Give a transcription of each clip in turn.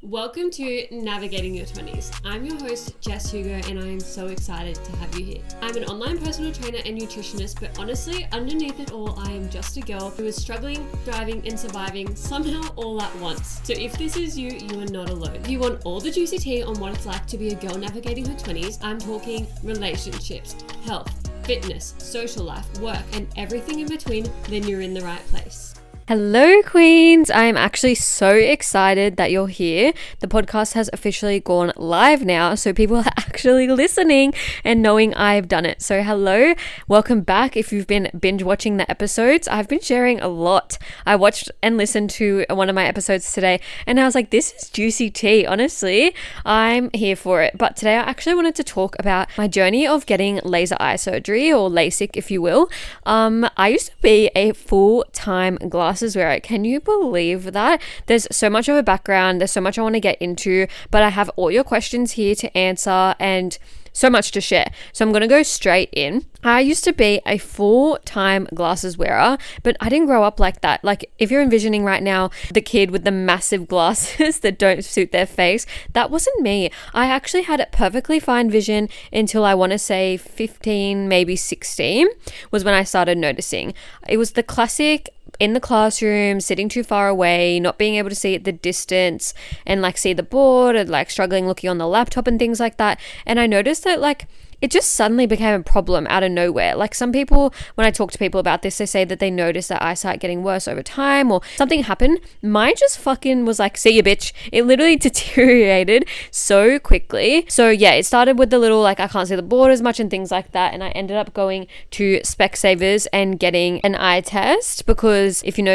Welcome to Navigating Your 20s. I'm your host, Jess Hugo, and I am so excited to have you here. I'm an online personal trainer and nutritionist, but honestly, underneath it all, I am just a girl who is struggling, thriving, and surviving somehow all at once. So if this is you, you are not alone. If you want all the juicy tea on what it's like to be a girl navigating her 20s, I'm talking relationships, health, fitness, social life, work, and everything in between, then you're in the right place. Hello Queens, I am actually so excited that you're here. The podcast has officially gone live now, so people are actually listening and knowing I've done it. So hello, welcome back. If you've been binge watching the episodes, I've been sharing a lot. I watched and listened to one of my episodes today and I was like, this is juicy tea. Honestly, I'm here for it. But today I actually wanted to talk about my journey of getting laser eye surgery, or LASIK if you will. I used to be a full-time glasses wearer. Can you believe that? There's so much of a background, there's so much I want to get into, but I have all your questions here to answer and so much to share. So I'm going to go straight in. I used to be a full-time glasses wearer, but I didn't grow up like that. Like if you're envisioning right now the kid with the massive glasses that don't suit their face, that wasn't me. I actually had perfectly fine vision until I want to say 15, maybe 16 was when I started noticing. It was the classic in the classroom, sitting too far away, not being able to see at the distance and like see the board, and like struggling looking on the laptop and things like that. And I noticed that like it just suddenly became a problem out of nowhere. Like some people, when I talk to people about this, they say that they notice their eyesight getting worse over time or something happened. Mine just fucking was like, see ya bitch. It literally deteriorated so quickly. So yeah, it started with the little like I can't see the board as much and things like that. And I ended up going to Specsavers and getting an eye test, because if you know,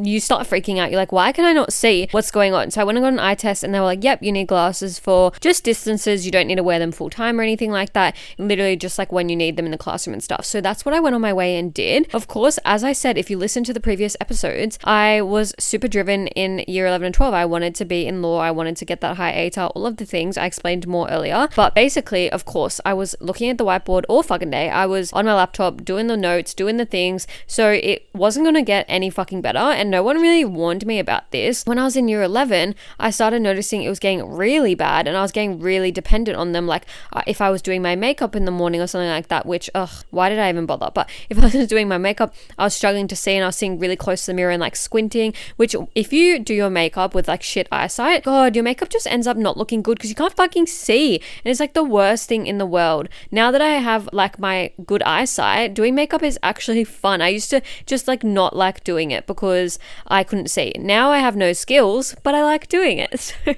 you start freaking out. You're like, why can I not see what's going on? So I went and got an eye test and they were like, yep, you need glasses for just distances. You don't need to wear them full time or anything like that. Literally just like when you need them in the classroom and stuff. So that's what I went on my way and did. Of course, as I said, if you listen to the previous episodes, I was super driven in year 11 and 12. I wanted to be in law. I wanted to get that high ATAR, all of the things I explained more earlier. But basically, of course, I was looking at the whiteboard all fucking day. I was on my laptop doing the notes, doing the things. So it wasn't going to get any fucking better. And no one really warned me about this. When I was in year 11, I started noticing it was getting really bad and I was getting really dependent on them. Like if I was doing my makeup in the morning or something like that, which why did I even bother? But if I was doing my makeup, I was struggling to see and I was seeing really close to the mirror and like squinting, which if you do your makeup with like shit eyesight, god, your makeup just ends up not looking good because you can't fucking see, and it's like the worst thing in the world. Now that I have like my good eyesight, doing makeup is actually fun. I used to just like not like doing it because I couldn't see. Now I have no skills, but I like doing it. So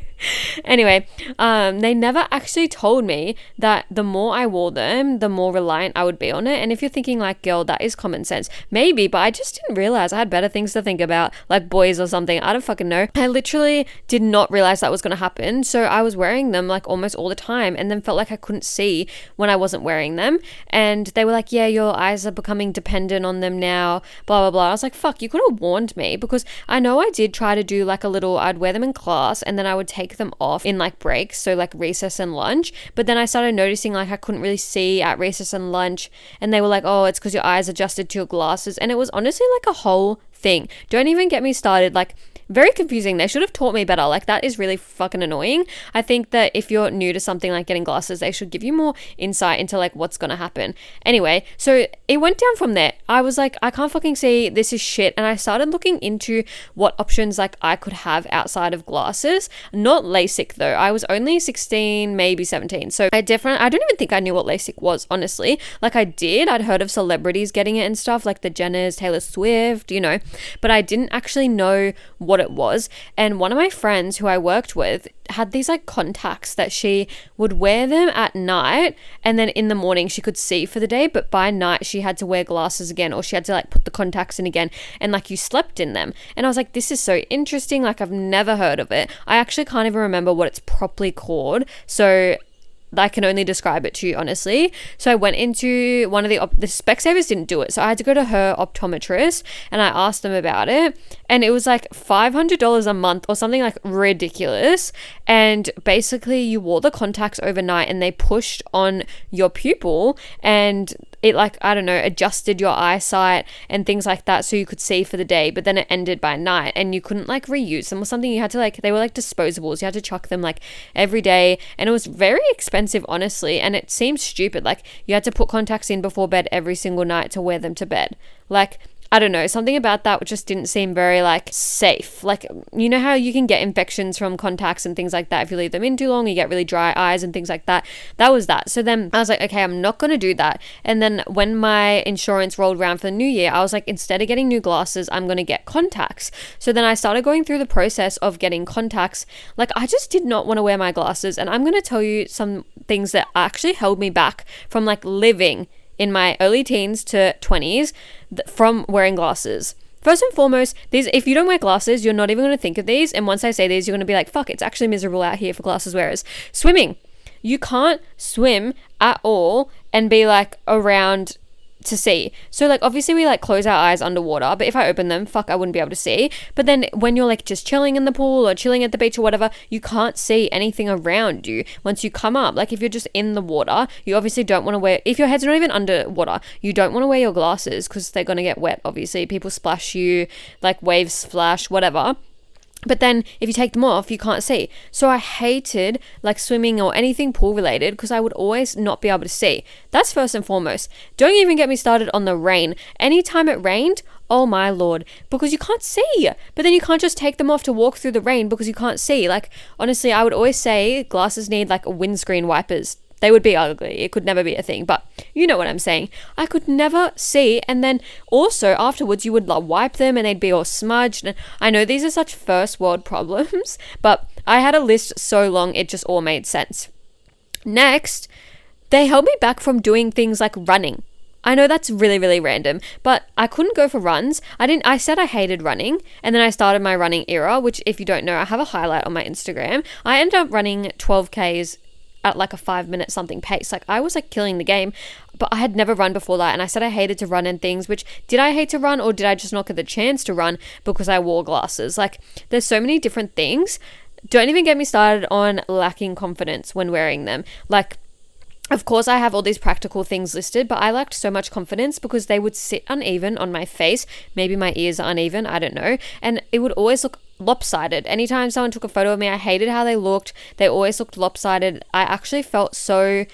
anyway, they never actually told me that the more I wore them, the more reliant I would be on it. And if you're thinking like, girl, that is common sense, maybe, but I just didn't realize I had better things to think about, like boys or something. I don't fucking know. I literally did not realize that was going to happen. So I was wearing them like almost all the time and then felt like I couldn't see when I wasn't wearing them. And they were like, yeah, your eyes are becoming dependent on them now, blah, blah, blah. I was like, fuck, you could have warned me, because I know I did try to do like a little, I'd wear them in class and then I would take them off in like breaks, so like recess and lunch. But then I started noticing like I couldn't really see at recess and lunch, and they were like, oh, it's because your eyes adjusted to your glasses. And it was honestly like a whole thing. Don't even get me started. Like very confusing. They should have taught me better. Like that is really fucking annoying. I think that if you're new to something like getting glasses, they should give you more insight into like what's going to happen. Anyway, so it went down from there. I was like, I can't fucking see, this is shit. And I started looking into what options like I could have outside of glasses. Not LASIK though. I was only 16, maybe 17. So I don't even think I knew what LASIK was, honestly. Like I'd heard of celebrities getting it and stuff, like the Jenners, Taylor Swift, but I didn't actually know what it was. And one of my friends who I worked with had these like contacts that she would wear them at night, and then in the morning she could see for the day, but by night she had to wear glasses again, or she had to like put the contacts in again, and like you slept in them. And I was like, this is so interesting. Like I've never heard of it. I actually can't even remember what it's properly called. So I can only describe it to you honestly. So I went into one of the Specsavers didn't do it, so I had to go to her optometrist and I asked them about it, and it was like $500 a month or something like ridiculous. And basically you wore the contacts overnight and they pushed on your pupil, and it like, I don't know, adjusted your eyesight and things like that so you could see for the day, but then it ended by night and you couldn't like reuse them or something. You had to like, they were like disposables. You had to chuck them like every day, and it was very expensive, honestly, and it seems stupid. Like you had to put contacts in before bed every single night to wear them to bed. Like, I don't know, something about that just didn't seem very like safe. Like, you know how you can get infections from contacts and things like that if you leave them in too long, you get really dry eyes and things like that. That was that. So then I was like, okay, I'm not going to do that. And then when my insurance rolled around for the new year, I was like, instead of getting new glasses, I'm going to get contacts. So then I started going through the process of getting contacts. Like, I just did not want to wear my glasses. And I'm going to tell you some things that actually held me back from like living in my early teens to 20s from wearing glasses. First and foremost, these, if you don't wear glasses, you're not even going to think of these. And once I say these, you're going to be like, fuck, it's actually miserable out here for glasses wearers. Swimming. You can't swim at all and be like around to see. So like obviously we like close our eyes underwater, but if I open them, fuck, I wouldn't be able to see. But then when you're like just chilling in the pool or chilling at the beach or whatever, you can't see anything around you once you come up. Like if you're just in the water, you obviously don't want to wear, if your head's not even underwater, you don't want to wear your glasses because they're going to get wet. Obviously people splash you, like waves splash, whatever. But then if you take them off, you can't see. So I hated like swimming or anything pool related because I would always not be able to see. That's first and foremost. Don't even get me started on the rain. Anytime it rained, oh my Lord, because you can't see. But then you can't just take them off to walk through the rain because you can't see. Like, honestly, I would always say glasses need like windscreen wipers. They would be ugly. It could never be a thing, but you know what I'm saying. I could never see. And then also afterwards you would like wipe them and they'd be all smudged. And I know these are such first world problems, but I had a list so long it just all made sense. Next, they held me back from doing things like running. I know that's really, really random, but I couldn't go for runs. I said I hated running, and then I started my running era, which if you don't know, I have a highlight on my Instagram. I ended up running 12Ks at like a 5-minute something pace. Like I was like killing the game, but I had never run before that. And I said I hated to run and things, which did I hate to run or did I just not get the chance to run because I wore glasses? Like there's so many different things. Don't even get me started on lacking confidence when wearing them. Like, of course, I have all these practical things listed, but I lacked so much confidence because they would sit uneven on my face. Maybe my ears are uneven, I don't know. And it would always look lopsided. Anytime someone took a photo of me, I hated how they looked. They always looked lopsided. I actually felt so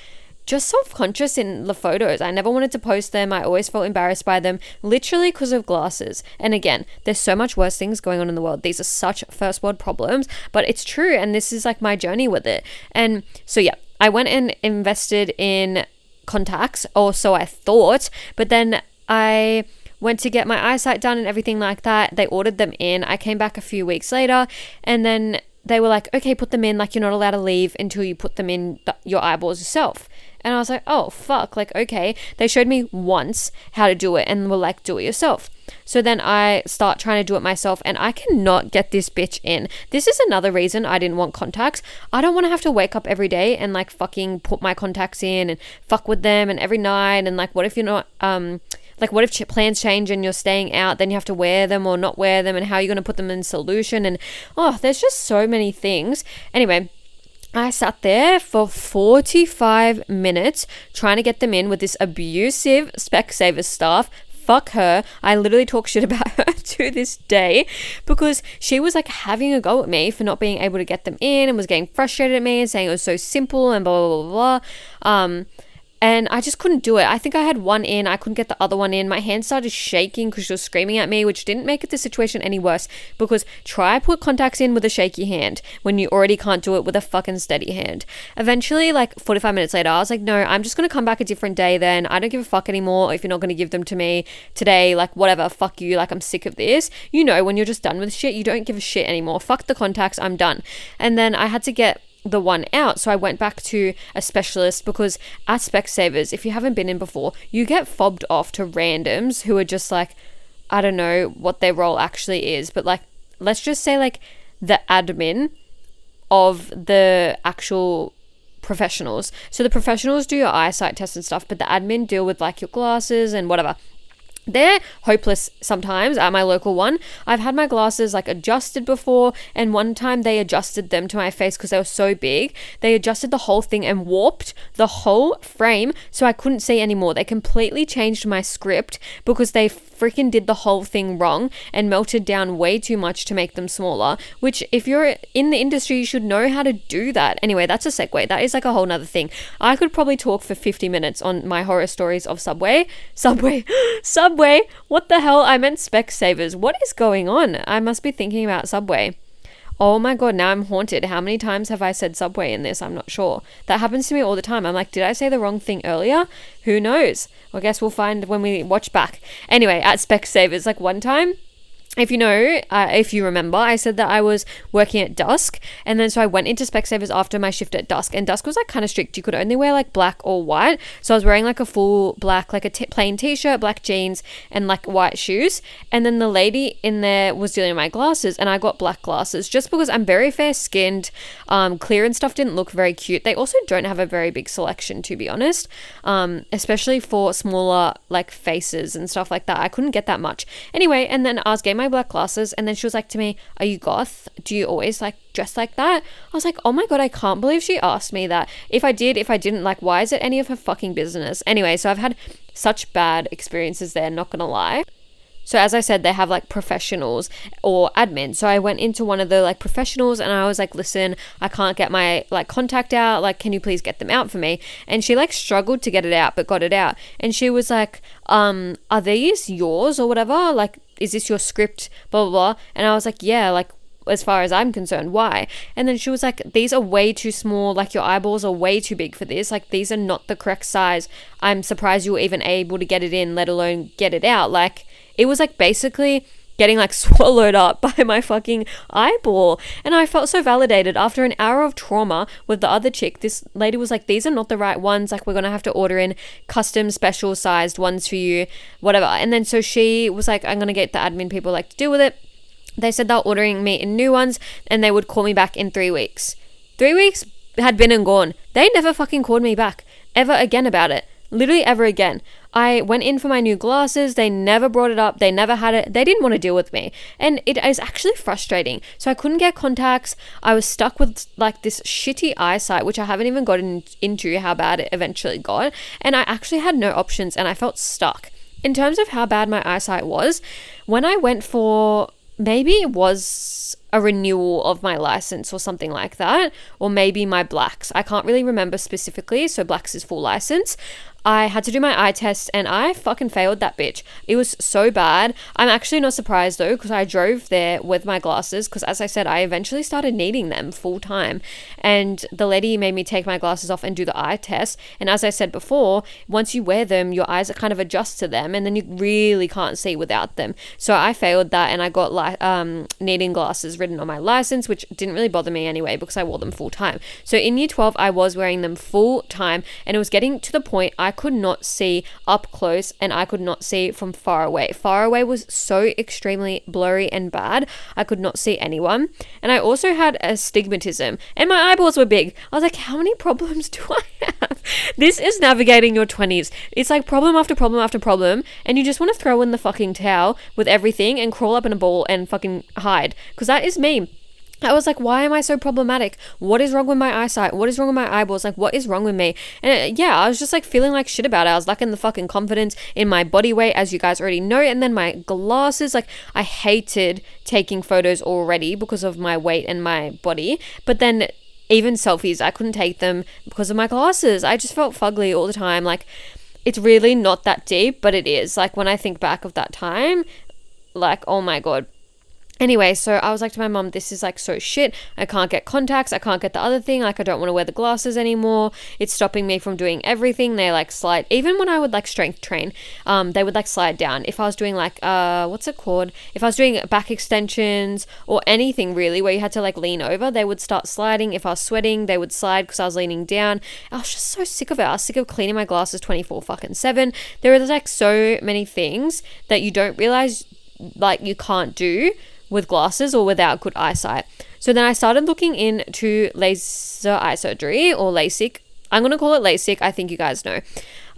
just self-conscious in the photos. I never wanted to post them. I always felt embarrassed by them, literally because of glasses. And again, there's so much worse things going on in the world. These are such first world problems, but it's true. And this is like my journey with it. And so, yeah, I went and invested in contacts, or so I thought, but then I went to get my eyesight done and everything like that. They ordered them in. I came back a few weeks later and then they were like, okay, put them in. Like you're not allowed to leave until you put them in your eyeballs yourself. And I was like, oh, fuck. Like, okay. They showed me once how to do it and were like, do it yourself. So then I start trying to do it myself and I cannot get this bitch in. This is another reason I didn't want contacts. I don't want to have to wake up every day and like fucking put my contacts in and fuck with them and every night. And like, what if you're not, like what if plans change and you're staying out, then you have to wear them or not wear them, and how are you going to put them in solution? And oh, there's just so many things. Anyway, I sat there for 45 minutes trying to get them in with this abusive Specsavers staff. Fuck her. I literally talk shit about her to this day because she was like having a go at me for not being able to get them in and was getting frustrated at me and saying it was so simple and blah, blah, blah, blah. And I just couldn't do it. I think I had one in. I couldn't get the other one in. My hand started shaking because she was screaming at me, which didn't make the situation any worse because try put contacts in with a shaky hand when you already can't do it with a fucking steady hand. Eventually, like 45 minutes later, I was like, no, I'm just going to come back a different day then. I don't give a fuck anymore if you're not going to give them to me today. Like, whatever, fuck you. Like, I'm sick of this. You know, when you're just done with shit, you don't give a shit anymore. Fuck the contacts. I'm done. And then I had to get the one out, so I went back to a specialist because at Specsavers, if you haven't been in before, you get fobbed off to randoms who are just like, I don't know what their role actually is, but like, let's just say like the admin of the actual professionals. So the professionals do your eyesight tests and stuff, but the admin deal with like your glasses and whatever. they're hopeless sometimes at my local one. I've had my glasses like adjusted before, and one time they adjusted them to my face because they were so big. They adjusted the whole thing and warped the whole frame so I couldn't see anymore. They completely changed my script because they freaking did the whole thing wrong and melted down way too much to make them smaller, which if you're in the industry, you should know how to do that. Anyway, that's a segue. That is like a whole nother thing. I could probably talk for 50 minutes on my horror stories of Subway. What the hell? I meant Specsavers. What is going on? I must be thinking about Subway. Oh my God, now I'm haunted. How many times have I said Subway in this? I'm not sure. That happens to me all the time. I'm like, did I say the wrong thing earlier? Who knows? I guess we'll find when we watch back. Anyway, at Specsavers, like one time, if you know, if you remember, I said that I was working at dusk, and then so I went into Specsavers after my shift at dusk, and dusk was like kind of strict. You could only wear like black or white, so I was wearing like a full black, like a plain t-shirt, black jeans, and like white shoes. And then the lady in there was dealing with my glasses, and I got black glasses just because I'm very fair skinned. Clear and stuff didn't look very cute. They also don't have a very big selection, to be honest, especially for smaller like faces and stuff like that. I couldn't get that much. Anyway, and then I was getting my black glasses, and then she was like to me, are you goth? Do you always like dress like that? I was like, oh my God, I can't believe she asked me that. If I didn't, like, why is it any of her fucking business? Anyway, so I've had such bad experiences there, not gonna lie. So as I said, they have like professionals or admin. So I went into one of the like professionals, and I was like, listen, I can't get my like contact out. Like, can you please get them out for me? And she like struggled to get it out, but got it out. And she was like, are these yours or whatever? Like, is this your script? Blah, blah, blah. And I was like, yeah, like, as far as I'm concerned, why? And then she was like, these are way too small, like your eyeballs are way too big for this, like these are not the correct size. I'm surprised you were even able to get it in, let alone get it out. Like, it was like basically getting like swallowed up by my fucking eyeball. And I felt so validated after an hour of trauma with the other chick. This lady was like, these are not the right ones, like we're gonna have to order in custom special sized ones for you, whatever. And then so she was like, I'm gonna get the admin people like to deal with it. They said they're ordering me in new ones, and they would call me back in 3 weeks. 3 weeks had been and gone. They never fucking called me back ever again about it. Literally ever again. I went in for my new glasses. They never brought it up. They never had it. They didn't want to deal with me. And it is actually frustrating. So I couldn't get contacts. I was stuck with like this shitty eyesight, which I haven't even gotten into how bad it eventually got. And I actually had no options, and I felt stuck. In terms of how bad my eyesight was, when I went for, maybe it was a renewal of my license or something like that, or maybe my blacks. I can't really remember specifically. So blacks is full license. I had to do my eye test, and I fucking failed that bitch. It was so bad. I'm actually not surprised though, because I drove there with my glasses, because as I said, I eventually started needing them full time, and the lady made me take my glasses off and do the eye test. And as I said before, once you wear them, your eyes kind of adjust to them, and then you really can't see without them. So I failed that, and I got needing glasses written on my license, which didn't really bother me anyway because I wore them full time. So in year 12, I was wearing them full time, and it was getting to the point I could not see up close, and I could not see from far away. Far away was so extremely blurry and bad. I could not see anyone. And I also had astigmatism, and my eyeballs were big. I was like, how many problems do I have? This is navigating your 20s. It's like problem after problem after problem, and you just want to throw in the fucking towel with everything and crawl up in a ball and fucking hide, because that is me. I was like, why am I so problematic? What is wrong with my eyesight? What is wrong with my eyeballs? Like, what is wrong with me? And I was just like feeling like shit about it. I was lacking the fucking confidence in my body weight, as you guys already know. And then my glasses, like, I hated taking photos already because of my weight and my body. But then even selfies, I couldn't take them because of my glasses. I just felt fugly all the time. Like, it's really not that deep, but it is. Like, when I think back of that time, like, oh my God. Anyway, so I was like to my mom, this is like so shit. I can't get contacts. I can't get the other thing. Like, I don't want to wear the glasses anymore. It's stopping me from doing everything. They like slide. Even when I would like strength train, they would like slide down. If I was doing like, what's it called? If I was doing back extensions or anything really where you had to like lean over, they would start sliding. If I was sweating, they would slide because I was leaning down. I was just so sick of it. I was sick of cleaning my glasses 24/7. There are like so many things that you don't realize like you can't do with glasses or without good eyesight. So then I started looking into laser eye surgery, or LASIK. I'm going to call it LASIK. I think you guys know.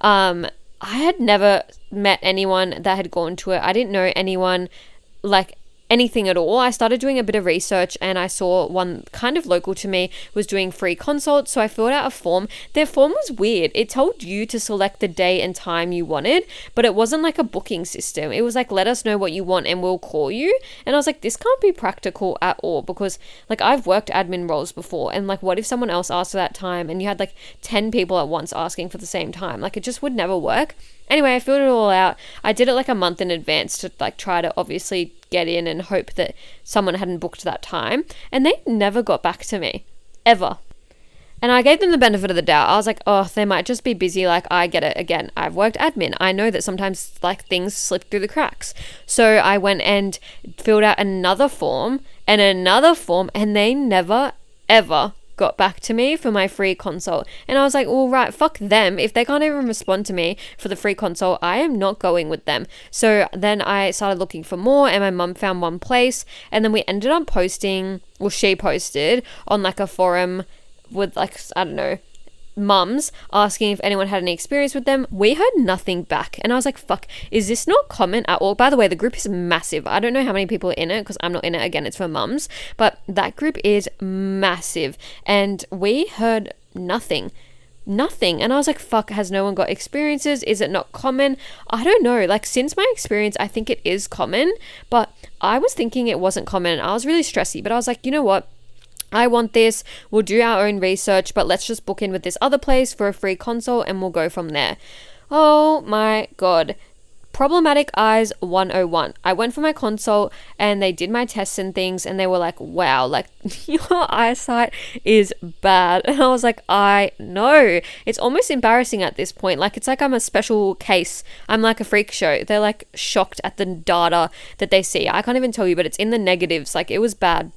I had never met anyone that had gone to it. I didn't know anyone, like anything at all. I started doing a bit of research and I saw one kind of local to me was doing free consults. So I filled out a form. Their form was weird. It told you to select the day and time you wanted, but it wasn't like a booking system. It was like, let us know what you want and we'll call you. And I was like, this can't be practical at all, because like I've worked admin roles before, and like what if someone else asked at that time and you had like 10 people at once asking for the same time? Like it just would never work. Anyway, I filled it all out. I did it like a month in advance to like try to obviously get in and hope that someone hadn't booked that time. And they never got back to me. Ever. And I gave them the benefit of the doubt. I was like, oh, they might just be busy. Like, I get it. Again, I've worked admin. I know that sometimes like things slip through the cracks. So I went and filled out another form, and they never, ever got back to me for my free consult. And I was like, all right, fuck them. If they can't even respond to me for the free consult, I am not going with them. So then I started looking for more, and my mum found one place, and then we ended up posting, well, she posted on like a forum with like, I don't know, mums asking if anyone had any experience with them. We heard nothing back, and I was like, fuck, is this not common at all? By the way, the group is massive. I don't know how many people are in it because I'm not in it. Again, it's for mums, but that group is massive, and we heard nothing. And I was like, fuck, has no one got experiences? Is it not common? I don't know. Like, since my experience, I think it is common, but I was thinking it wasn't common. I was really stressy, but I was like, you know what, I want this. We'll do our own research, but let's just book in with this other place for a free consult and we'll go from there. Oh my God. Problematic eyes 101. I went for my consult and they did my tests and things, and they were like, wow, like your eyesight is bad. And I was like, I know. It's almost embarrassing at this point. Like, it's like I'm a special case. I'm like a freak show. They're like shocked at the data that they see. I can't even tell you, but it's in the negatives. Like, it was bad.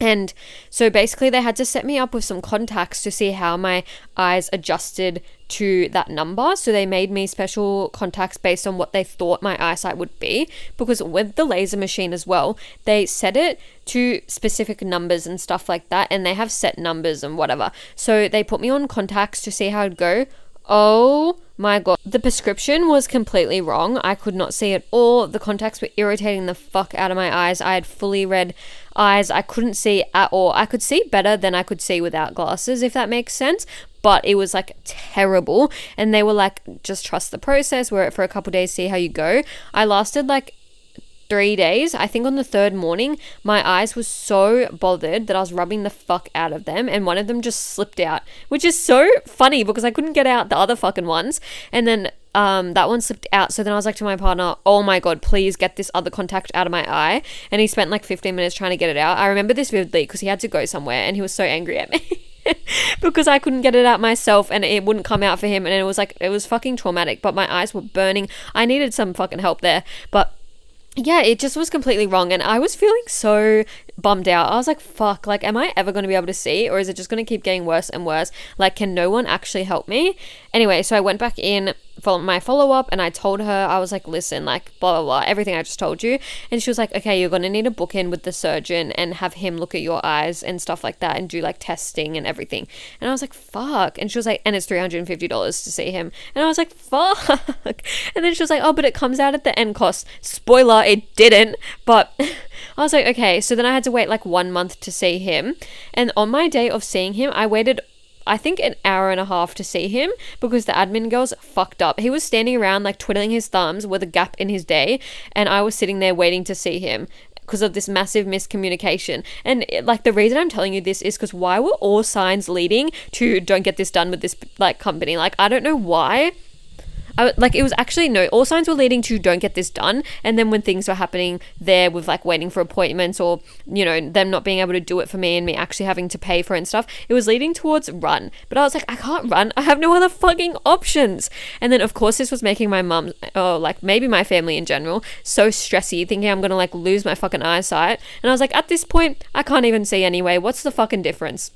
And so basically they had to set me up with some contacts to see how my eyes adjusted to that number. So they made me special contacts based on what they thought my eyesight would be, because with the laser machine as well, they set it to specific numbers and stuff like that, and they have set numbers and whatever. So they put me on contacts to see how it'd go. Oh my God. The prescription was completely wrong. I could not see at all. The contacts were irritating the fuck out of my eyes. I had fully red eyes. I couldn't see at all. I could see better than I could see without glasses, if that makes sense. But it was like terrible. And they were like, just trust the process. Wear it for a couple days, see how you go. I lasted like 3 days. I think on the third morning, my eyes were so bothered that I was rubbing the fuck out of them, and one of them just slipped out, which is so funny because I couldn't get out the other fucking ones. And then that one slipped out. So then I was like to my partner, oh my God, please get this other contact out of my eye. And he spent like 15 minutes trying to get it out. I remember this vividly because he had to go somewhere and he was so angry at me because I couldn't get it out myself and it wouldn't come out for him. And it was like, it was fucking traumatic, but my eyes were burning. I needed some fucking help there. But yeah, it just was completely wrong, and I was feeling so bummed out. I was like, fuck, like, am I ever going to be able to see, or is it just going to keep getting worse and worse? Like, can no one actually help me? Anyway, so I went back in for my follow-up, and I told her, I was like, listen, like, blah, blah, blah, everything I just told you. And she was like, okay, you're going to need to book in with the surgeon and have him look at your eyes and stuff like that and do like testing and everything. And I was like, fuck. And she was like, and it's $350 to see him. And I was like, fuck. And then she was like, oh, but it comes out at the end cost. Spoiler, it didn't. But I was like, okay. So then I had to wait like 1 month to see him. And on my day of seeing him, I waited, I think, an hour and a half to see him because the admin girls fucked up. He was standing around like twiddling his thumbs with a gap in his day, and I was sitting there waiting to see him because of this massive miscommunication. And like, the reason I'm telling you this is because why were all signs leading to don't get this done with this like company? Like, I don't know why. It was actually, no, all signs were leading to don't get this done. And then when things were happening there with like waiting for appointments or, you know, them not being able to do it for me and me actually having to pay for it and stuff, it was leading towards run. But I was like, I can't run. I have no other fucking options. And then of course this was making my mum, or like maybe my family in general, so stressy, thinking I'm going to like lose my fucking eyesight. And I was like, at this point, I can't even see anyway. What's the fucking difference?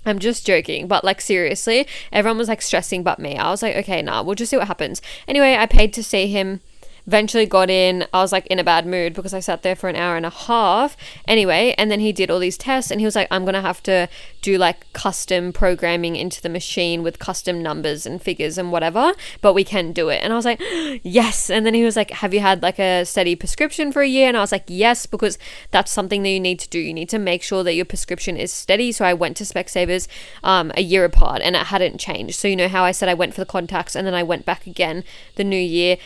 I'm just joking, but like seriously, everyone was like stressing but me. I was like, okay, nah, we'll just see what happens. Anyway, I paid to see him Eventually got in. I was like in a bad mood because I sat there for an hour and a half anyway, and then he did all these tests and he was like, I'm gonna have to do like custom programming into the machine with custom numbers and figures and whatever, but we can do it. And I was like, yes. And then he was like, have you had like a steady prescription for a year? And I was like, yes, because that's something that you need to do. You need to make sure that your prescription is steady. So I went to Specsavers a year apart and it hadn't changed. So you know how I said I went for the contacts and then I went back again the new year,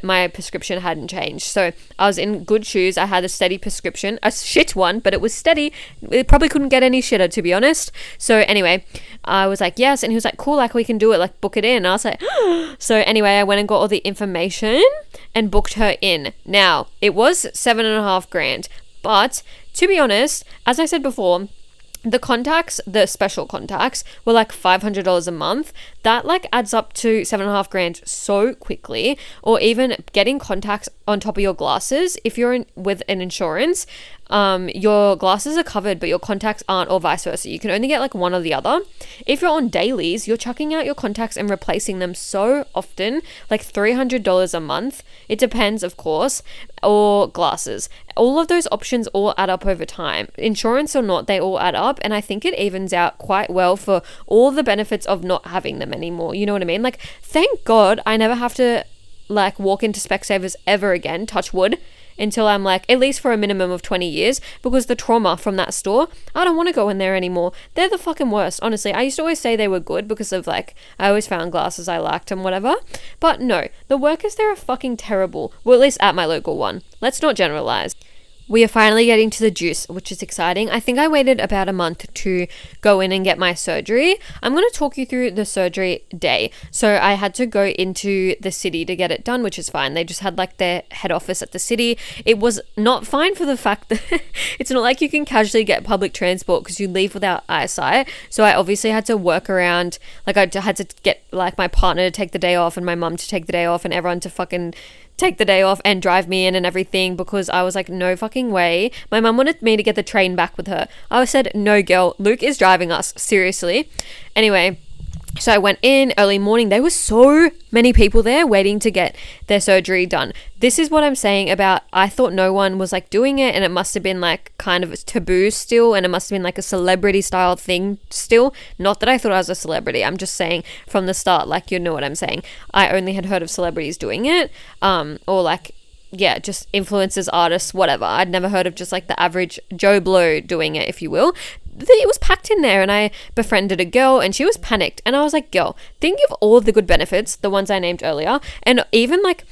my prescription hadn't changed. So I was in good shoes. I had a steady prescription, a shit one, but it was steady. It probably couldn't get any shitter, to be honest. So anyway, I was like, yes. And he was like, cool, like we can do it, like book it in. And I was like, so anyway, I went and got all the information and booked her in. Now it was $7,500, but to be honest, as I said before, the contacts, the special contacts, were like $500 a month. That like adds up to $7,500 so quickly. Or even getting contacts on top of your glasses. If you're with an insurance, your glasses are covered, but your contacts aren't, or vice versa. You can only get like one or the other. If you're on dailies, you're chucking out your contacts and replacing them so often, like $300 a month. It depends, of course, or glasses. All of those options all add up over time. Insurance or not, they all add up. And I think it evens out quite well for all the benefits of not having them anymore. You know what I mean? Like, thank God I never have to like walk into Specsavers ever again, touch wood, until I'm like, at least for a minimum of 20 years, because the trauma from that store, I don't want to go in there anymore. They're the fucking worst, honestly. I used to always say they were good because of like, I always found glasses I liked and whatever, but no, the workers there are fucking terrible. Well, at least at my local one. Let's not generalize. We are finally getting to the juice, which is exciting. I think I waited about a month to go in and get my surgery. I'm going to talk you through the surgery day. So I had to go into the city to get it done, which is fine. They just had like their head office at the city. It was not fine for the fact that it's not like you can casually get public transport because you leave without eyesight. So I obviously had to work around, like I had to get like my partner to take the day off and my mum to take the day off and everyone to fucking take the day off and drive me in and everything, because I was like, no fucking way. My mum wanted me to get the train back with her. I said, no girl, Luke is driving us, seriously. Anyway, so I went in early morning. There were so many people there waiting to get their surgery done. This is what I'm saying about, I thought no one was like doing it, and it must have been like kind of taboo still, and it must have been like a celebrity style thing still. Not that I thought I was a celebrity. I'm just saying from the start, like, you know what I'm saying. I only had heard of celebrities doing it, or like, yeah, just influencers, artists, whatever. I'd never heard of just like the average Joe Blow doing it, if you will. It was packed in there, and I befriended a girl and she was panicked, and I was like, girl, think of all the good benefits, the ones I named earlier, and even like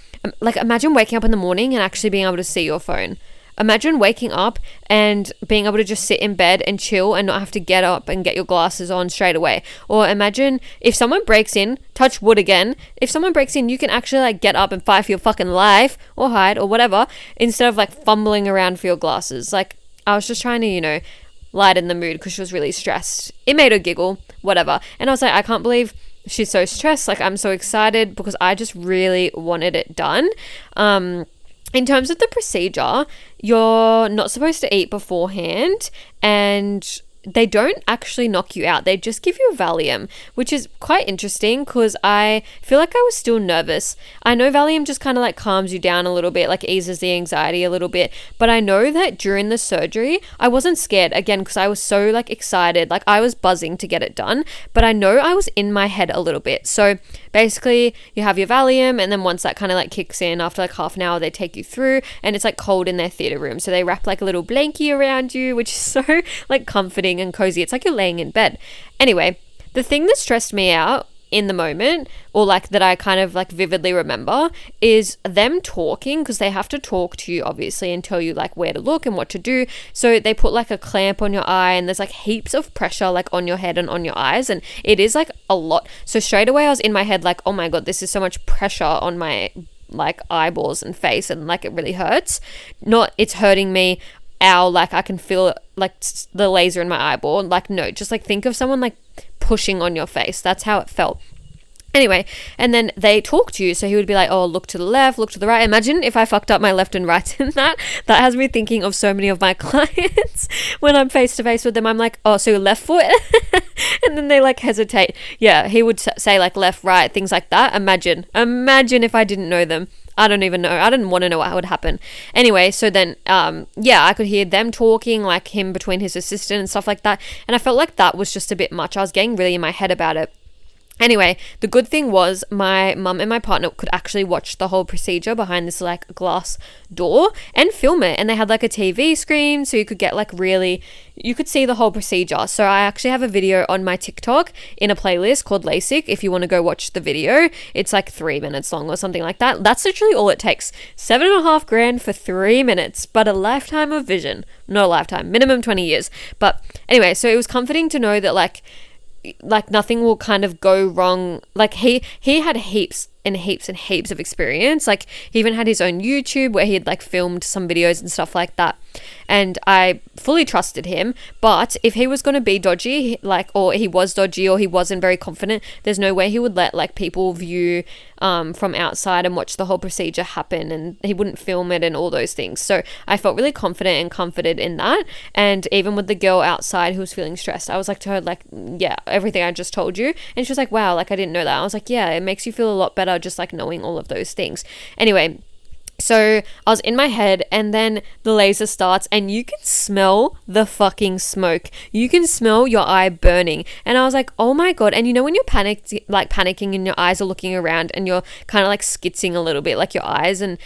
imagine waking up in the morning and actually being able to see your phone. Imagine waking up and being able to just sit in bed and chill and not have to get up and get your glasses on straight away. Or imagine if someone breaks in, touch wood again, if someone breaks in, you can actually like get up and fight for your fucking life or hide or whatever, instead of like fumbling around for your glasses. Like, I was just trying to, you know, lighten the mood because she was really stressed. It made her giggle, whatever. And I was like, I can't believe she's so stressed. Like, I'm so excited because I just really wanted it done. In terms of the procedure, you're not supposed to eat beforehand, and they don't actually knock you out. They just give you a Valium, which is quite interesting because I feel like I was still nervous. I know Valium just kind of like calms you down a little bit, like eases the anxiety a little bit. But I know that during the surgery, I wasn't scared again because I was so like excited. Like, I was buzzing to get it done, but I know I was in my head a little bit. So basically you have your Valium, and then once that kind of like kicks in, after like half an hour, they take you through, and it's like cold in their theater room. So they wrap like a little blankie around you, which is so like comforting and cozy. It's like you're laying in bed. Anyway, the thing that stressed me out in the moment, or like that I kind of like vividly remember, is them talking, because they have to talk to you obviously and tell you like where to look and what to do. So they put like a clamp on your eye, and there's like heaps of pressure like on your head and on your eyes, and it is like a lot. So straight away I was in my head like, oh my god, this is so much pressure on my like eyeballs and face, and like it really hurts. Not it's hurting me, ow, like I can feel like the laser in my eyeball. Like, no, just like think of someone like pushing on your face. That's how it felt. Anyway, and then they talk to you. So he would be like, oh, look to the left, look to the right. Imagine if I fucked up my left and right in that. That has me thinking of so many of my clients when I'm face to face with them. I'm like, oh, so left foot? And then they like hesitate. Yeah, he would say like left, right, things like that. Imagine if I didn't know them. I don't even know. I didn't want to know what would happen. Anyway, so then, I could hear them talking, like him between his assistant and stuff like that. And I felt like that was just a bit much. I was getting really in my head about it. Anyway, the good thing was my mum and my partner could actually watch the whole procedure behind this like glass door and film it. And they had like a TV screen, so you could get like you could see the whole procedure. So I actually have a video on my TikTok in a playlist called LASIK if you want to go watch the video. It's like 3 minutes long or something like that. That's literally all it takes. $7,500 for 3 minutes, but a lifetime of vision. Not a lifetime, minimum 20 years. But anyway, so it was comforting to know that like nothing will kind of go wrong. Like he had heaps and heaps and heaps of experience. Like he even had his own YouTube where he had like filmed some videos and stuff like that. And I fully trusted him. But if he was going to be dodgy, like, or he was dodgy or he wasn't very confident, there's no way he would let like people view from outside and watch the whole procedure happen, and he wouldn't film it and all those things. So I felt really confident and comforted in that. And even with the girl outside who was feeling stressed, I was like to her, like, yeah, everything I just told you. And she was like, wow, like I didn't know that. I was like, yeah, it makes you feel a lot better just like knowing all of those things. Anyway, so I was in my head, and then the laser starts, and you can smell the fucking smoke. You can smell your eye burning. And I was like, oh my God. And you know, when you're panicking and your eyes are looking around and you're kind of like skitzing a little bit, like your eyes, and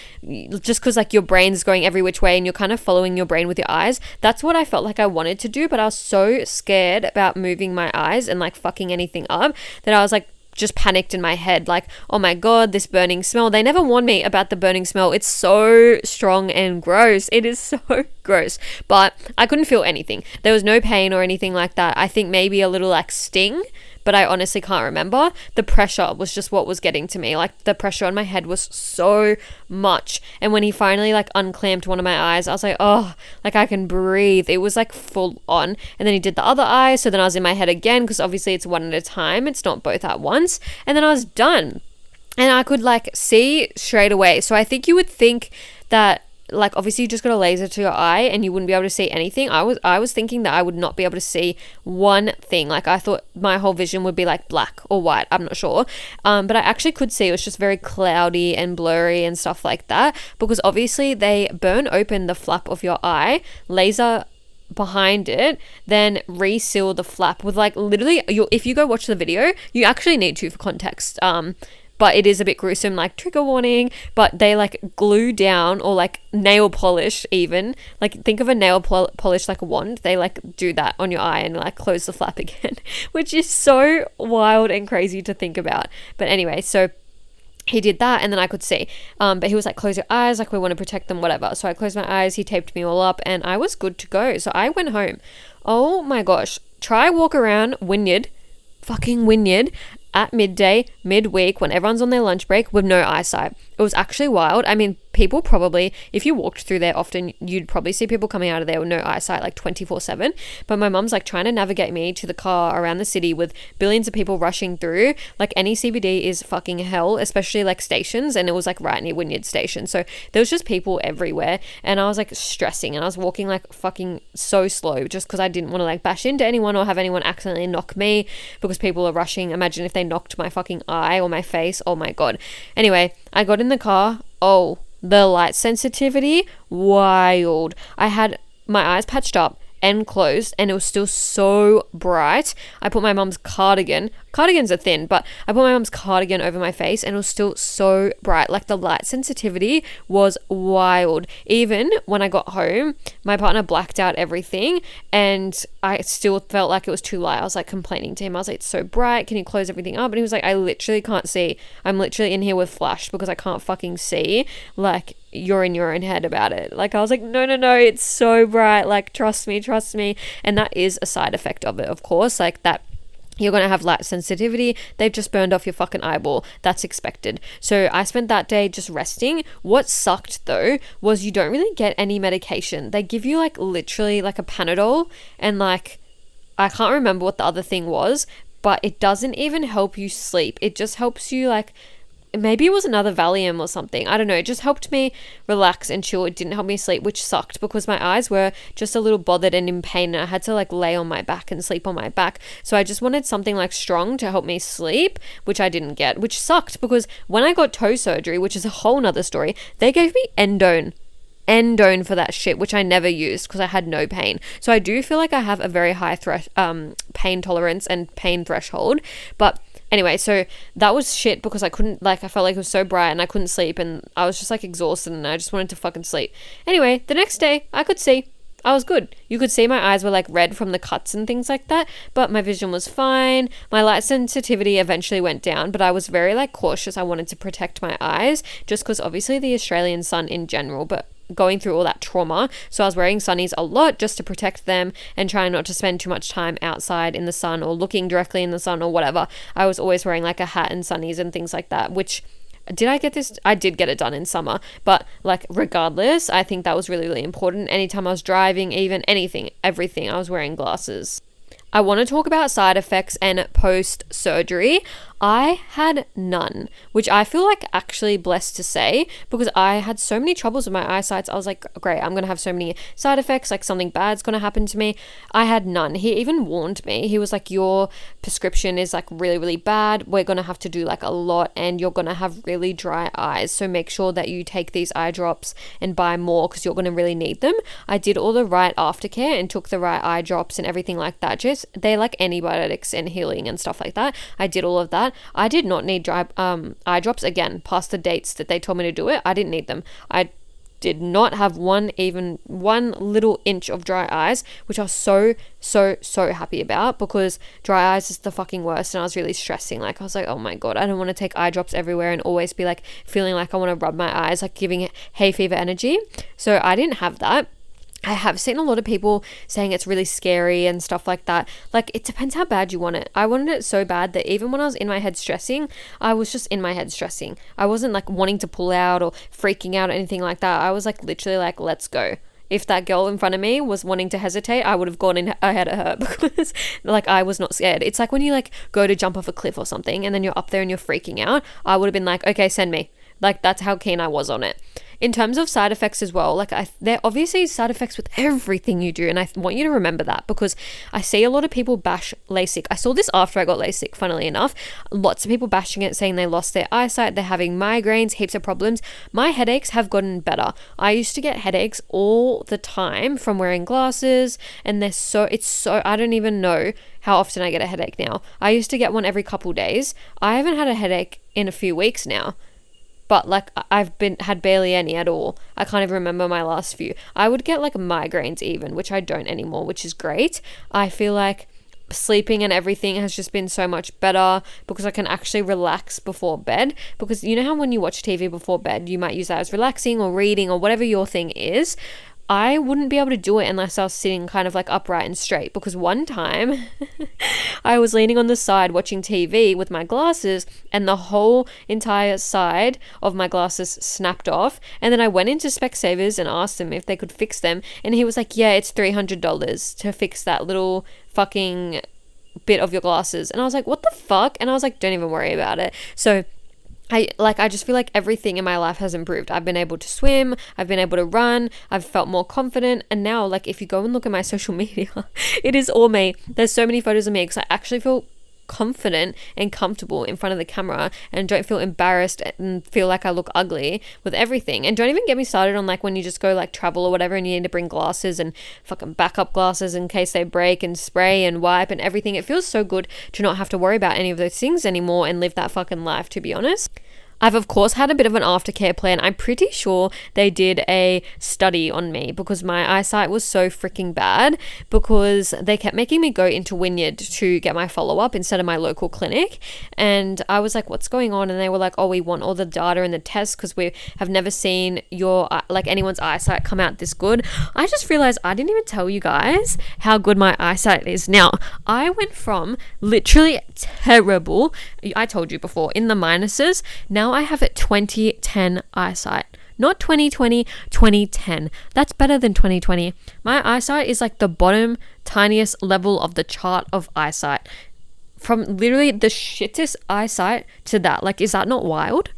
just because like your brain's going every which way and you're kind of following your brain with your eyes, that's what I felt like I wanted to do. But I was so scared about moving my eyes and like fucking anything up that I was like, just panicked in my head, like, oh my God, this burning smell. They never warned me about the burning smell. It's so strong and gross. It is so gross. But I couldn't feel anything. There was no pain or anything like that. I think maybe a little like sting, but I honestly can't remember. The pressure was just what was getting to me. Like the pressure on my head was so much. And when he finally like unclamped one of my eyes, I was like, oh, like I can breathe. It was like full on. And then he did the other eye. So then I was in my head again, because obviously it's one at a time. It's not both at once. And then I was done. And I could like see straight away. So I think you would think that, like, obviously you just got a laser to your eye and you wouldn't be able to see anything. I was thinking that I would not be able to see one thing. Like I thought my whole vision would be like black or white. I'm not sure. But I actually could see. It was just very cloudy and blurry and stuff like that, because obviously they burn open the flap of your eye, laser behind it, then reseal the flap with like literally if you go watch the video, you actually need to for context. But it is a bit gruesome, like trigger warning, but they like glue down or like nail polish even. Like think of a nail polish like a wand. They like do that on your eye and like close the flap again, which is so wild and crazy to think about. But anyway, so he did that and then I could see. But he was like, close your eyes, like we want to protect them, whatever. So I closed my eyes, he taped me all up and I was good to go. So I went home. Oh my gosh. Try walk around fucking Wynyard at midweek when everyone's on their lunch break with no eyesight. It was actually wild. I mean, people probably, if you walked through there often, you'd probably see people coming out of there with no eyesight like 24/7. But my mum's like trying to navigate me to the car around the city with billions of people rushing through. Like any CBD is fucking hell, especially like stations. And it was like right near Wynyard Station. So there was just people everywhere. And I was like stressing and I was walking like fucking so slow just because I didn't want to like bash into anyone or have anyone accidentally knock me because people are rushing. Imagine if they knocked my fucking eye or my face. Oh my God. Anyway, I got in the car. Oh, the light sensitivity, wild. I had my eyes patched up and closed and it was still so bright. I put my mum's cardigans are thin, but I put my mum's cardigan over my face and it was still so bright. Like the light sensitivity was wild. Even when I got home, my partner blacked out everything and I still felt like it was too light. I was like complaining to him. I was like, it's so bright. Can you close everything up? And he was like, I literally can't see. I'm literally in here with flash because I can't fucking see. Like, you're in your own head about it. Like I was like, no, it's so bright. Like, trust me. And that is a side effect of it, of course. Like that, you're going to have light sensitivity. They've just burned off your fucking eyeball. That's expected. So I spent that day just resting. What sucked though was you don't really get any medication. They give you like literally like a Panadol and like, I can't remember what the other thing was, but it doesn't even help you sleep. It just helps you like maybe it was another Valium or something. I don't know. It just helped me relax and chill. It didn't help me sleep, which sucked because my eyes were just a little bothered and in pain, and I had to like lay on my back and sleep on my back. So I just wanted something like strong to help me sleep, which I didn't get, which sucked because when I got toe surgery, which is a whole nother story, they gave me endone for that shit, which I never used because I had no pain. So I do feel like I have a very high pain tolerance and pain threshold. But anyway, so that was shit because I couldn't, like, I felt like it was so bright and I couldn't sleep and I was just like exhausted and I just wanted to fucking sleep. Anyway, the next day I could see. I was good. You could see my eyes were like red from the cuts and things like that, but my vision was fine. My light sensitivity eventually went down, but I was very like cautious. I wanted to protect my eyes just because obviously the Australian sun in general, but going through all that trauma. So I was wearing sunnies a lot just to protect them and trying not to spend too much time outside in the sun or looking directly in the sun or whatever. I was always wearing like a hat and sunnies and things like that, which did I get this? I did get it done in summer, but like regardless, I think that was really, really important. Anytime I was driving, even anything, everything, I was wearing glasses. I want to talk about side effects and post-surgery. I had none, which I feel like actually blessed to say because I had so many troubles with my eyesight. I was like, great, I'm going to have so many side effects, like something bad's going to happen to me. I had none. He even warned me. He was like, your prescription is like really, really bad. We're going to have to do like a lot and you're going to have really dry eyes. So make sure that you take these eye drops and buy more because you're going to really need them. I did all the right aftercare and took the right eye drops and everything like that. Just they're like antibiotics and healing and stuff like that. I did all of that. I did not need dry eye drops again past the dates that they told me to do it. I didn't need them. I did not have one little inch of dry eyes, which I was so happy about because dry eyes is the fucking worst. And I was really stressing. Like I was like, oh my God, I don't want to take eye drops everywhere and always be like feeling like I want to rub my eyes, like giving it hay fever energy. So I didn't have that. I have seen a lot of people saying it's really scary and stuff like that. Like, it depends how bad you want it. I wanted it so bad that even when I was in my head stressing, I was just in my head stressing. I wasn't like wanting to pull out or freaking out or anything like that. I was like literally like, let's go. If that girl in front of me was wanting to hesitate, I would have gone in ahead of her because like I was not scared. It's like when you like go to jump off a cliff or something and then you're up there and you're freaking out. I would have been like, okay, send me. Like that's how keen I was on it. In terms of side effects as well, like there obviously side effects with everything you do, and I want you to remember that because I see a lot of people bash LASIK. I saw this after I got LASIK, funnily enough. Lots of people bashing it, saying they lost their eyesight, they're having migraines, heaps of problems. My headaches have gotten better. I used to get headaches all the time from wearing glasses, and it's so I don't even know how often I get a headache now. I used to get one every couple days. I haven't had a headache in a few weeks now. But like I've had barely any at all. I can't even remember my last few. I would get like migraines even, which I don't anymore, which is great. I feel like sleeping and everything has just been so much better because I can actually relax before bed. Because you know how when you watch TV before bed, you might use that as relaxing or reading or whatever your thing is. I wouldn't be able to do it unless I was sitting kind of like upright and straight because one time I was leaning on the side watching TV with my glasses and the whole entire side of my glasses snapped off, and then I went into Specsavers and asked them if they could fix them, and he was like, yeah, it's $300 to fix that little fucking bit of your glasses. And I was like, what the fuck? And I was like, don't even worry about it. So I just feel like everything in my life has improved. I've been able to swim, I've been able to run, I've felt more confident, and now like if you go and look at my social media, it is all me. There's so many photos of me because I actually feel confident and comfortable in front of the camera and don't feel embarrassed and feel like I look ugly with everything. And don't even get me started on like when you just go like travel or whatever and you need to bring glasses and fucking backup glasses in case they break and spray and wipe and everything. It feels so good to not have to worry about any of those things anymore and live that fucking life, to be honest. I've of course had a bit of an aftercare plan. I'm pretty sure they did a study on me because my eyesight was so freaking bad because they kept making me go into Wynyard to get my follow-up instead of my local clinic. And I was like, what's going on? And they were like, oh, we want all the data and the tests because we have never seen your like anyone's eyesight come out this good. I just realized I didn't even tell you guys how good my eyesight is now. I went from literally terrible, I told you before, in the minuses. Now I have a 2010 eyesight. Not 2020, 2010. That's better than 2020. My eyesight is like the bottom tiniest level of the chart of eyesight. From literally the shittest eyesight to that. Like, is that not wild?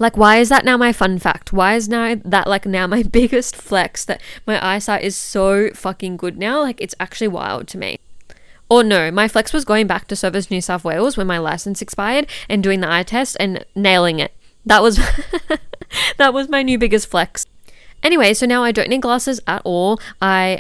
Like, why is that now my fun fact? Why is now that like now my biggest flex that my eyesight is so fucking good now? Like, it's actually wild to me. Or no, my flex was going back to Service New South Wales when my license expired and doing the eye test and nailing it. That was that was my new biggest flex. Anyway, so now I don't need glasses at all. I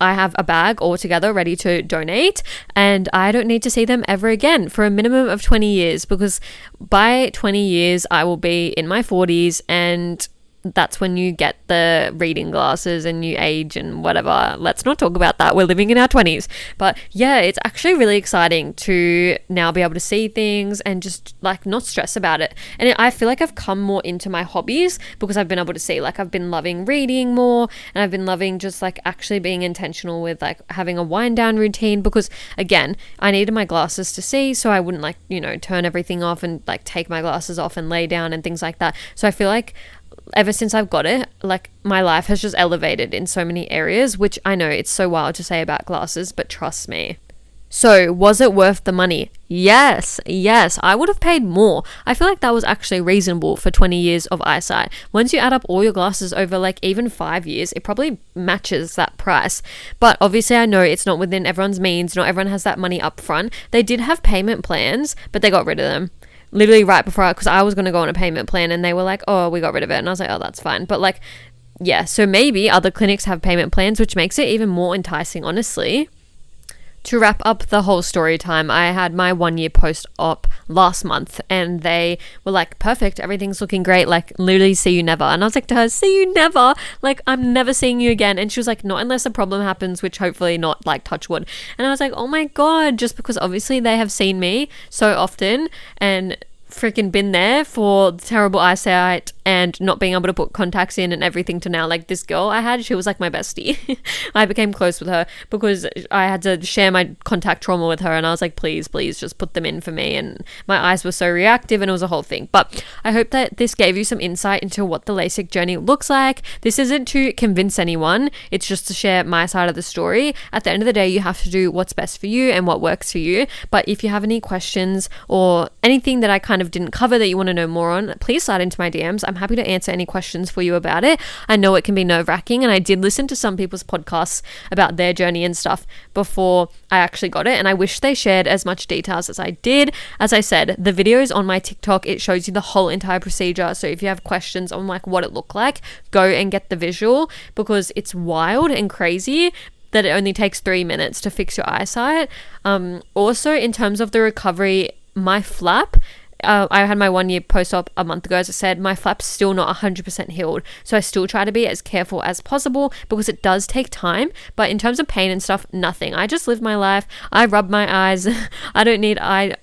have a bag altogether ready to donate, and I don't need to see them ever again for a minimum of 20 years, because by 20 years I will be in my 40s, and that's when you get the reading glasses and you age and whatever. Let's not talk about that. We're living in our 20s. But yeah, it's actually really exciting to now be able to see things and just like not stress about it. And I feel like I've come more into my hobbies because I've been able to see, like I've been loving reading more, and I've been loving just like actually being intentional with like having a wind down routine, because again, I needed my glasses to see, so I wouldn't like, turn everything off and like take my glasses off and lay down and things like that. So I feel like ever since I've got it, like my life has just elevated in so many areas, which I know it's so wild to say about glasses, but trust me. So was it worth the money? Yes, I would have paid more. I feel like that was actually reasonable for 20 years of eyesight. Once you add up all your glasses over like even 5 years, it probably matches that price. But obviously I know it's not within everyone's means. Not everyone has that money up front. They did have payment plans, but they got rid of them. Literally right before, because I was going to go on a payment plan, and they were like, oh, we got rid of it. And I was like, oh, that's fine. But like, yeah, so maybe other clinics have payment plans, which makes it even more enticing, honestly. To wrap up the whole story time, I had my 1 year post-op last month, and they were like, perfect, everything's looking great, like literally see you never. And I was like to her, see you never? Like, I'm never seeing you again. And she was like, not unless a problem happens, which hopefully not, like touch wood. And I was like, oh my God, just because obviously they have seen me so often and freaking been there for the terrible eyesight and not being able to put contacts in and everything, to now like this girl I had, she was like my bestie. I became close with her because I had to share my contact trauma with her, and I was like, please just put them in for me. And my eyes were so reactive, and it was a whole thing. But I hope that this gave you some insight into what the LASIK journey looks like. This isn't to convince anyone, it's just to share my side of the story. At the end of the day, you have to do what's best for you and what works for you. But if you have any questions or anything that I kind of didn't cover that you want to know more on, please slide into my DMs. I'm happy to answer any questions for you about it. I know it can be nerve-wracking, and I did listen to some people's podcasts about their journey and stuff before I actually got it, and I wish they shared as much details as I did. As I said, the videos on my TikTok, it shows you the whole entire procedure, so if you have questions on like what it looked like, go and get the visual, because it's wild and crazy that it only takes 3 minutes to fix your eyesight. Also, in terms of the recovery, my flap, I had my 1 year post-op a month ago. As I said, my flap's still not 100% healed, so I still try to be as careful as possible because it does take time. But in terms of pain and stuff, nothing. I just live my life. I rub my eyes. I don't need eye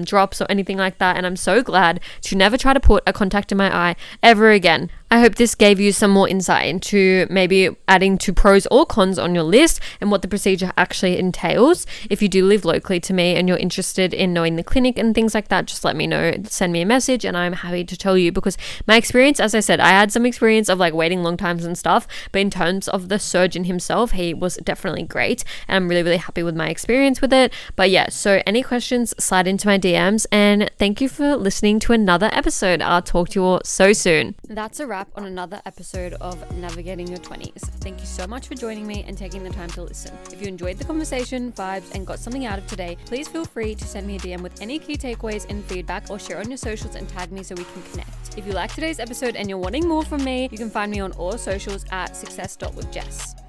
drops or anything like that, and I'm so glad to never try to put a contact in my eye ever again. I hope this gave you some more insight into maybe adding to pros or cons on your list and what the procedure actually entails. If you do live locally to me and you're interested in knowing the clinic and things like that, just let me know. Send me a message and I'm happy to tell you, because my experience, as I said, I had some experience of like waiting long times and stuff, but in terms of the surgeon himself, he was definitely great, and I'm really happy with my experience with it. But yeah, so any questions, slide into my DMs, and thank you for listening to another episode. I'll talk to you all so soon. That's a wrap on another episode of Navigating Your 20s. Thank you so much for joining me and taking the time to listen. If you enjoyed the conversation, vibes, and got something out of today, please feel free to send me a DM with any key takeaways and feedback, or share on your socials and tag me so we can connect. If you liked today's episode and you're wanting more from me, you can find me on all socials at success.withjess.